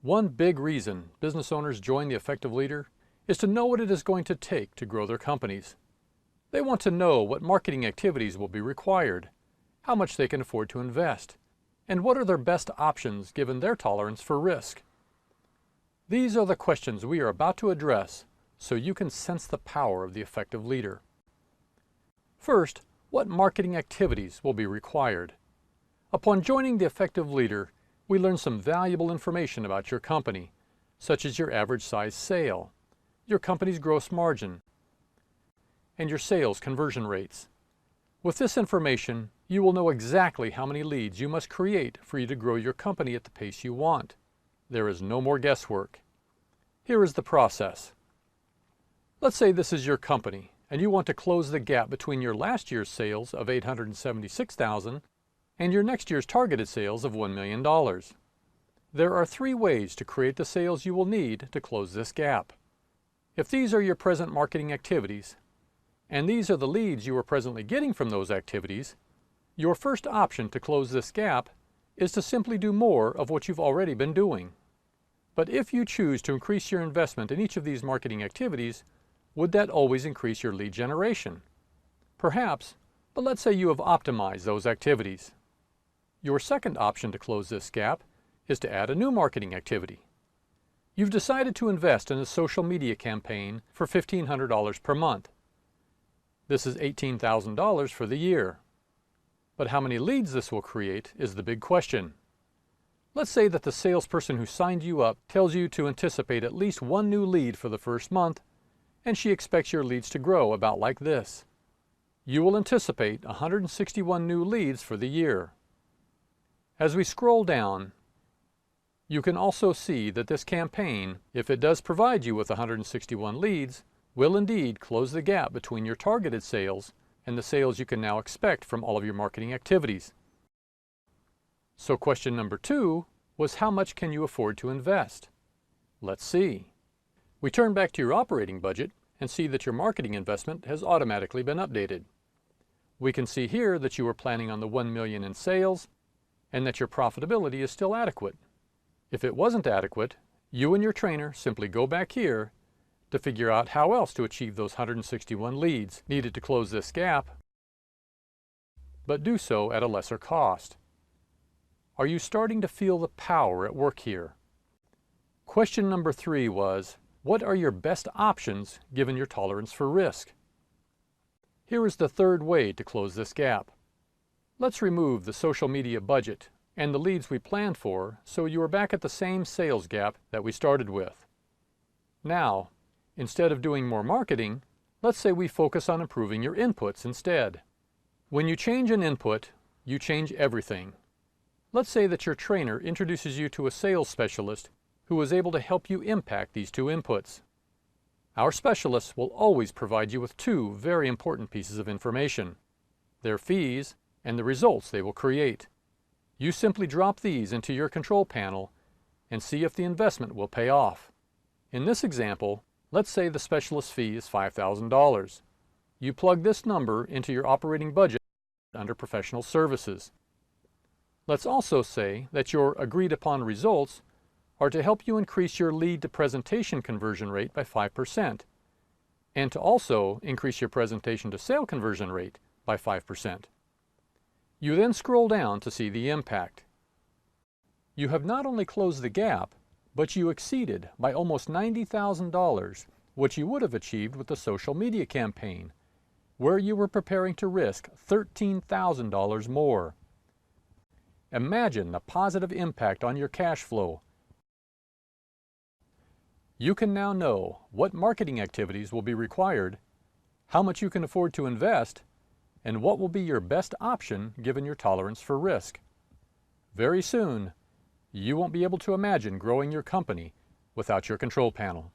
One big reason business owners join the Effective Leader is to know what it is going to take to grow their companies. They want to know what marketing activities will be required, how much they can afford to invest, and what are their best options given their tolerance for risk. These are the questions we are about to address so you can sense the power of the Effective Leader. First, what marketing activities will be required? Upon joining the Effective Leader, we learn some valuable information about your company, such as your average size sale, your company's gross margin, and your sales conversion rates. With this information, you will know exactly how many leads you must create for you to grow your company at the pace you want. There is no more guesswork. Here is the process. Let's say this is your company, and you want to close the gap between your last year's sales of $876,000 and your next year's targeted sales of $1 million. There are 3 ways to create the sales you will need to close this gap. If these are your present marketing activities, and these are the leads you are presently getting from those activities, your first option to close this gap is to simply do more of what you've already been doing. But if you choose to increase your investment in each of these marketing activities, would that always increase your lead generation? Perhaps, but let's say you have optimized those activities. Your second option to close this gap is to add a new marketing activity. You've decided to invest in a social media campaign for $1,500 per month. This is $18,000 for the year. But how many leads this will create is the big question. Let's say that the salesperson who signed you up tells you to anticipate at least 1 new lead for the first month, and she expects your leads to grow about like this. You will anticipate 161 new leads for the year. As we scroll down, you can also see that this campaign, if it does provide you with 161 leads, will indeed close the gap between your targeted sales and the sales you can now expect from all of your marketing activities. So question number 2 was, how much can you afford to invest? Let's see. We turn back to your operating budget and see that your marketing investment has automatically been updated. We can see here that you are planning on the $1 million in sales and that your profitability is still adequate. If it wasn't adequate, you and your trainer simply go back here to figure out how else to achieve those 161 leads needed to close this gap, but do so at a lesser cost. Are you starting to feel the power at work here? Question number 3 was, what are your best options given your tolerance for risk? Here is the third way to close this gap. Let's remove the social media budget and the leads we planned for so you are back at the same sales gap that we started with. Now, instead of doing more marketing, let's say we focus on improving your inputs instead. When you change an input, you change everything. Let's say that your trainer introduces you to a sales specialist who is able to help you impact these 2 inputs. Our specialists will always provide you with 2 very important pieces of information: their fees and the results they will create. You simply drop these into your control panel and see if the investment will pay off. In this example, let's say the specialist fee is $5,000. You plug this number into your operating budget under professional services. Let's also say that your agreed upon results are to help you increase your lead to presentation conversion rate by 5% and to also increase your presentation to sale conversion rate by 5%. You then scroll down to see the impact. You have not only closed the gap, but you exceeded by almost $90,000 what you would have achieved with the social media campaign, where you were preparing to risk $13,000 more. Imagine the positive impact on your cash flow. You can now know what marketing activities will be required, how much you can afford to invest, and what will be your best option given your tolerance for risk. Very soon, you won't be able to imagine growing your company without your control panel.